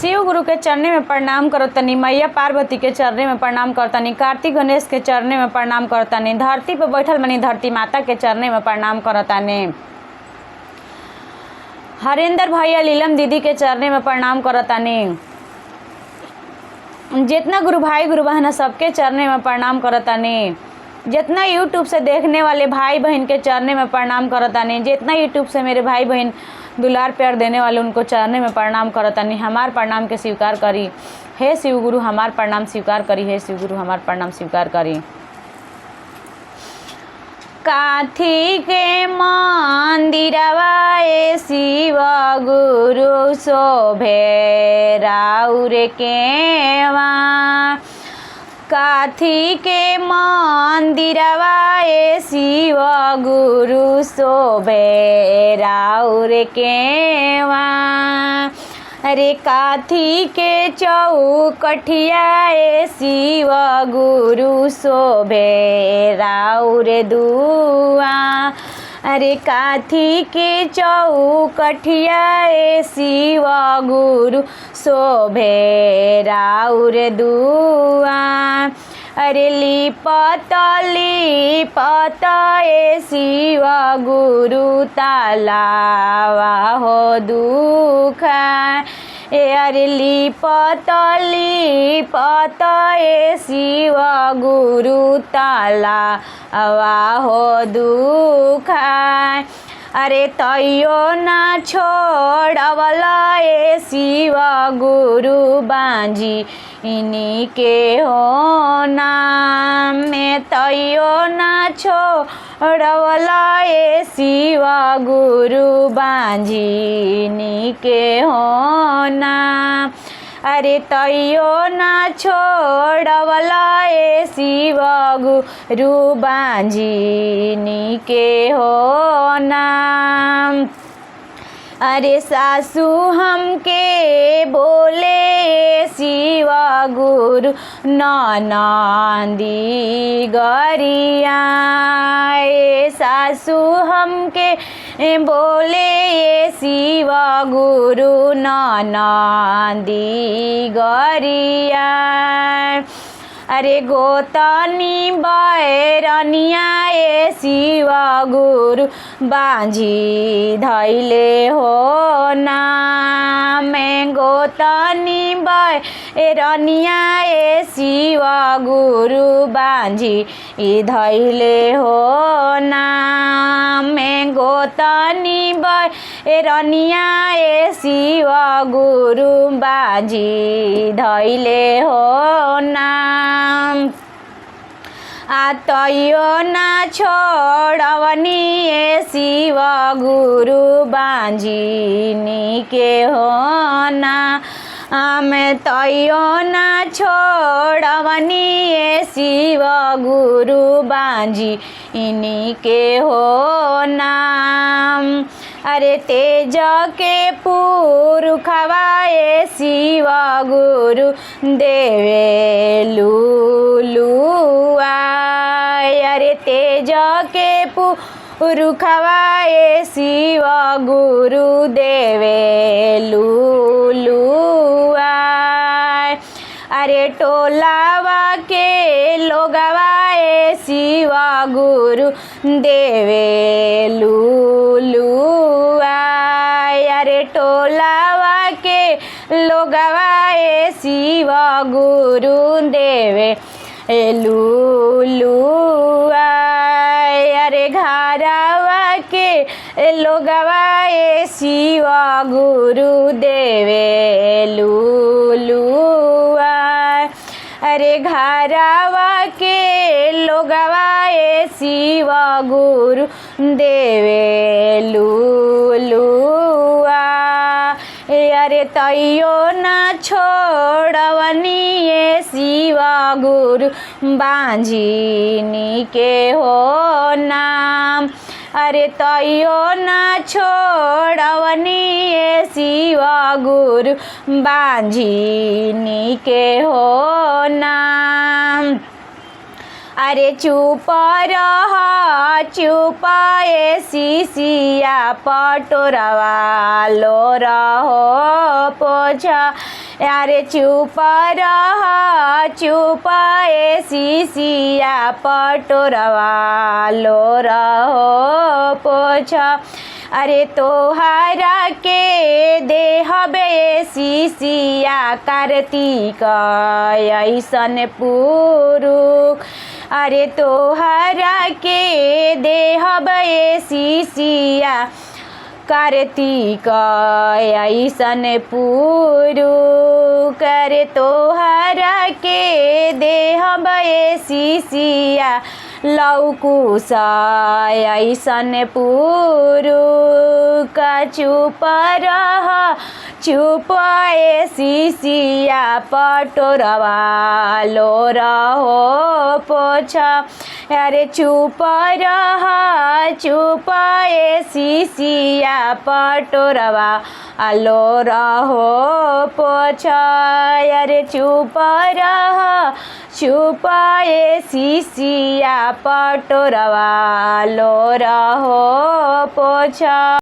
शिव गुरु के चरणे में प्रणाम करतनी, मैया पार्वती के चरणे में प्रणाम करतनी, कार्तिक गणेश के चरणे में प्रणाम करतनी, धरती पर बैठल बनी धरती माता के चरणे में प्रणाम करतनी, हरेंद्र भैया लीलम दीदी के चरणे में प्रणाम करतनी, जितना गुरु भाई गुरु बहन सबके चरणे में प्रणाम करतनी, जितना यूट्यूब से देखने वाले भाई बहन के चरणे में प्रणाम करतानी, जितना यूट्यूब से मेरे भाई बहन दुलार प्यार देने वाले उनको चरणे में प्रणाम करतानी। हमार प्रणाम के स्वीकार करी, हे शिव गुरु हमार प्रणाम स्वीकार करी, हे शिव गुरु हमार प्रणाम स्वीकार करी। काथी के मंदिरवा ए शिव गुरु शोभे राउर केवा, काथी के मंदिरवा ए शिव गुरु शोभे राउर केवा, अरे काथी के चौकठिया ए शिव गुरु शोभे राउर दुआ, अरे काथी के चौकठिया ए शिव गुरु शोभे राउर दुआ, अरे लिपत लिपत ए शिव गुरु तालावा हो दुखा, अरे लिपत लिपत ए शिव गुरु तालावा हो दुखा, अरे तैयो ना छोड़वला ए शिव गुरु बांझी इन्हीं के हो नाम में, तैयो ना छोड़वला ए शिव गुरु बांझी इन्हीं के हो नाम, अरे तैयो ना छोड़वला ए शिव गुरु बांझी के हो नाम, अरे सासू हमके बोले शिव गुरु ननदी गरिया, सासू हमके बोले शिव गुरु ननदी गरिया, अरे गोतनी बैरनिया ए शिव गुरु बांझी धैले हो नाम, गोतनी बैरनिया ए शिव गुरु बांझी धैले हो नाम, गोतनी बैरनिया ए शिव गुरु बांझी धैले हो नाम, तैयो ना छोड़वनी ए शिव गुरु बांझी के हो ना, तैयो ना छोड़वनी ए शिव गुरु बांझी के हो नाम, अरे तेज के पुरखवा ए शिव गुरु देवे लुलुआ, अरे तेज के पुरखवा ए शिव गुरु देवे लुलुआ, अरे टोलावा के लोगवा ए शिव गुरु देवे लुलुआ, अरे टोलावा के लोगवा ए शिव गुरु देवे लुलुआ, अरे घरवा के लोगवा ए शिव गुरु देवे लुलुआ, अरे घरवा के लोगवा ए शिव गुरु देवे लुलुआ, अरे तैयो ना छोड़वनी ए शिव गुरु बांझी के हो नाम, अरे तैयो ना छोड़वनी ए शिव गुरु बांझी के हो नाम, अरे चुप रह चुप ए शिशिया पटोरवा लो रहो पोछा अरे चुप रह चुप ए शिशिया पटोरवा लो रहो पोछ। अरे तोहरा के देहबे शिशिया कार्तिक ऐसन पुरुष। अरे तोहरा के देहबे शिशिया कार्तिक ऐसन पुरुष। अरे तोहरा के देहबे शिशिया लौकुश ऐसन पुरुष। चुप रह चुप ए शिशिया पटोरवा लो रहो पोछ। अरे चुप रह चुप ए शिशिया पटोरवा लो रहो पोछ। अरे चुप रह चुप ए शिशिया पटोरवा लो रहो पोछ।